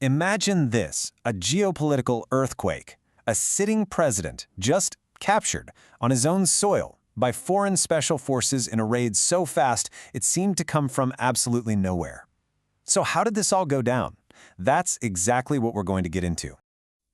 Imagine this, a geopolitical earthquake. A sitting president just captured on his own soil by foreign special forces in a raid so fast it seemed to come from absolutely nowhere. So how did this all go down? That's exactly what we're going to get into.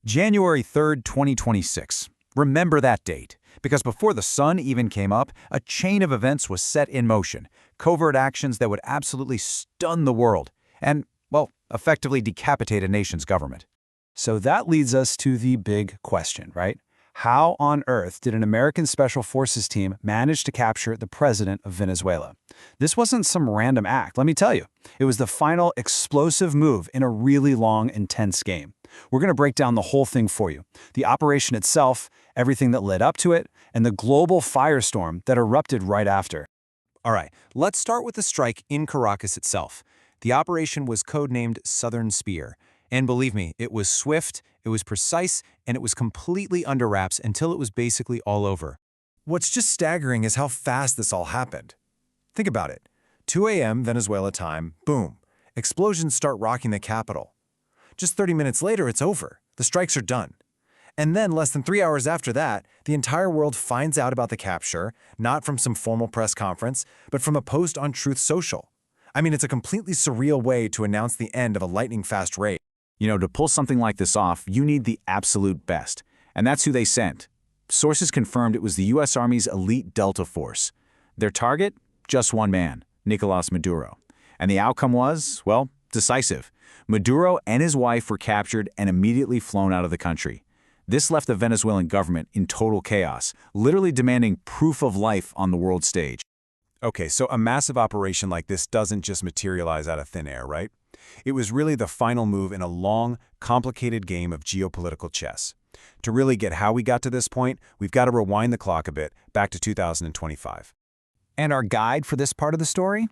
January 3rd, 2026. Remember that date, because before the sun even came up, a chain of events was set in motion, covert actions that would absolutely stun the world and, well, effectively decapitate a nation's government. So that leads us to the big question, right? How on earth did an American Special Forces team manage to capture the president of Venezuela? This wasn't some random act, let me tell you. It was the final explosive move in a really long, intense game. We're going to break down the whole thing for you. The operation itself, everything that led up to it, and the global firestorm that erupted right after. All right, let's start with the strike in Caracas itself. The operation was codenamed Southern Spear. And believe me, it was swift, it was precise, and it was completely under wraps until it was basically all over. What's just staggering is how fast this all happened. Think about it. 2 a.m. Venezuela time, boom. Explosions start rocking the capital. Just 30 minutes later, it's over. The strikes are done. And then less than 3 hours after that, the entire world finds out about the capture, not from some formal press conference, but from a post on Truth Social. I mean, it's a completely surreal way to announce the end of a lightning-fast raid. You know, to pull something like this off, you need the absolute best. And that's who they sent. Sources confirmed it was the U.S. Army's elite Delta Force. Their target? Just one man, Nicolás Maduro. And the outcome was, well, decisive. Maduro and his wife were captured and immediately flown out of the country. This left the Venezuelan government in total chaos, literally demanding proof of life on the world stage. Okay, so a massive operation like this doesn't just materialize out of thin air, right? It was really the final move in a long, complicated game of geopolitical chess. To really get how we got to this point, we've got to rewind the clock a bit, back to 2025. And our guide for this part of the story?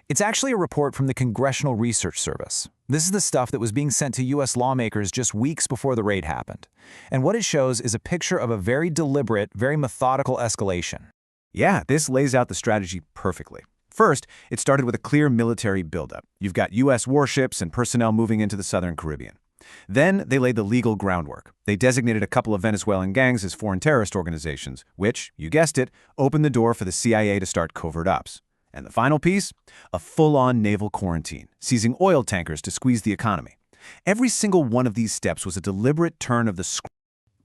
It's actually a report from the Congressional Research Service. This is the stuff that was being sent to U.S. lawmakers just weeks before the raid happened. And what it shows is a picture of a very deliberate, very methodical escalation. Yeah, this lays out the strategy perfectly. First, it started with a clear military buildup. You've got U.S. warships and personnel moving into the southern Caribbean. Then they laid the legal groundwork. They designated a couple of Venezuelan gangs as foreign terrorist organizations, which, you guessed it, opened the door for the CIA to start covert ops. And the final piece? A full-on naval quarantine, seizing oil tankers to squeeze the economy. Every single one of these steps was a deliberate turn of the screw.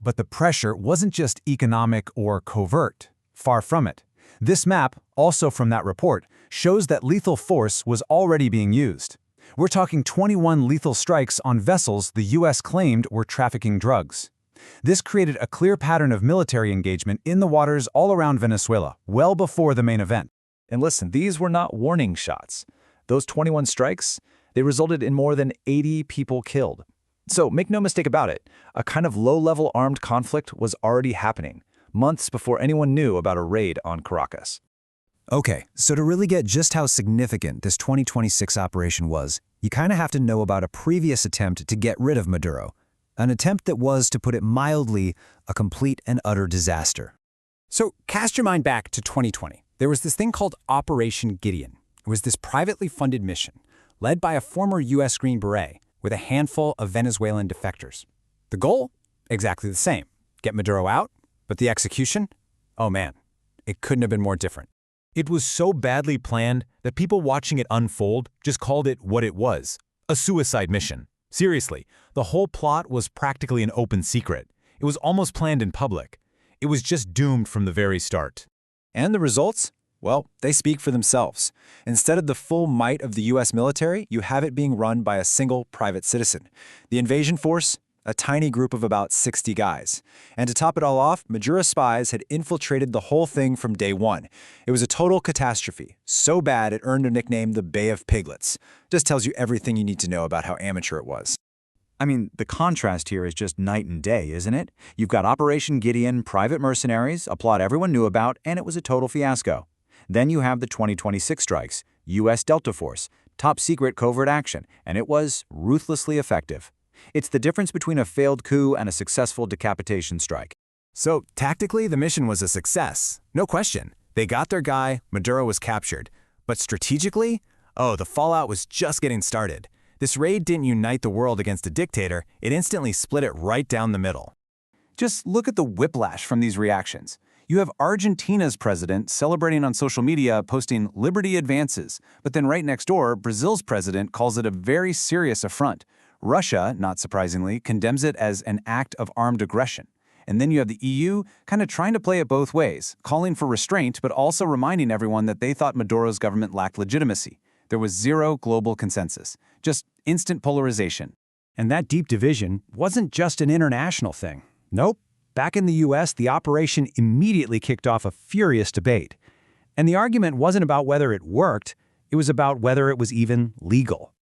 But the pressure wasn't just economic or covert. Far from it. This map, also from that report, shows that lethal force was already being used. We're talking 21 lethal strikes on vessels the U.S. claimed were trafficking drugs. This created a clear pattern of military engagement in the waters all around Venezuela, well before the main event. And listen, these were not warning shots. Those 21 strikes, they resulted in more than 80 people killed. So make no mistake about it, a kind of low-level armed conflict was already happening, months before anyone knew about a raid on Caracas. Okay, so to really get just how significant this 2026 operation was, you kind of have to know about a previous attempt to get rid of Maduro, an attempt that was, to put it mildly, a complete and utter disaster. So cast your mind back to 2020. There was this thing called Operation Gideon. It was this privately funded mission, led by a former U.S. Green Beret, with a handful of Venezuelan defectors. The goal? Exactly the same. Get Maduro out, but the execution? Oh man, it couldn't have been more different. It was so badly planned that people watching it unfold just called it what it was, a suicide mission. Seriously, the whole plot was practically an open secret. It was almost planned in public. It was just doomed from the very start. And the results? Well, they speak for themselves. Instead of the full might of the U.S. military, you have it being run by a single private citizen. The invasion force? A tiny group of about 60 guys. And to top it all off, Maduro spies had infiltrated the whole thing from day one. It was a total catastrophe, so bad it earned a nickname the Bay of Piglets. Just tells you everything you need to know about how amateur it was. I mean, the contrast here is just night and day, isn't it? You've got Operation Gideon, private mercenaries, a plot everyone knew about, and it was a total fiasco. Then you have the 2026 strikes, U.S. Delta Force, top secret covert action, and it was ruthlessly effective. It's the difference between a failed coup and a successful decapitation strike. So, tactically, the mission was a success. No question. They got their guy, Maduro was captured. But strategically? Oh, the fallout was just getting started. This raid didn't unite the world against a dictator, it instantly split it right down the middle. Just look at the whiplash from these reactions. You have Argentina's president celebrating on social media, posting "liberty advances," but then right next door, Brazil's president calls it a very serious affront. Russia, not surprisingly, condemns it as an act of armed aggression. And then you have the EU kind of trying to play it both ways, calling for restraint but also reminding everyone that they thought Maduro's government lacked legitimacy. There was zero global consensus, just instant polarization. And that deep division wasn't just an international thing. Nope. Back in the US, the operation immediately kicked off a furious debate. And the argument wasn't about whether it worked, it was about whether it was even legal.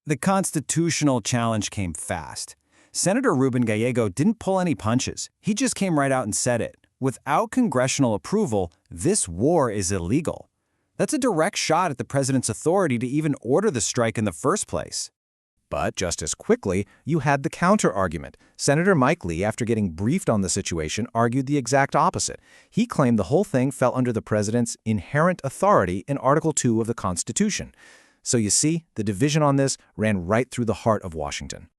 The constitutional challenge came fast. Senator Ruben Gallego didn't pull any punches. He just came right out and said it. Without congressional approval, this war is illegal. That's a direct shot at the president's authority to even order the strike in the first place. But just as quickly, you had the counter-argument. Senator Mike Lee, after getting briefed on the situation, argued the exact opposite. He claimed the whole thing fell under the president's inherent authority in Article 2 of the Constitution. So you see, the division on this ran right through the heart of Washington.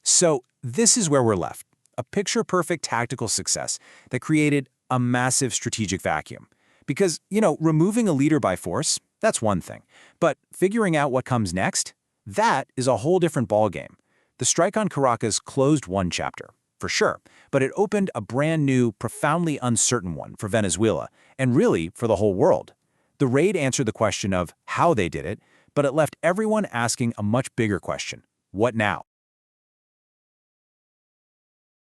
So this is where we're left, a picture-perfect tactical success that created a massive strategic vacuum. Because, removing a leader by force, that's one thing. But figuring out what comes next, that is a whole different ballgame. The strike on Caracas closed one chapter, for sure, but it opened a brand new, profoundly uncertain one for Venezuela, and really for the whole world. The raid answered the question of how they did it, but it left everyone asking a much bigger question: what now?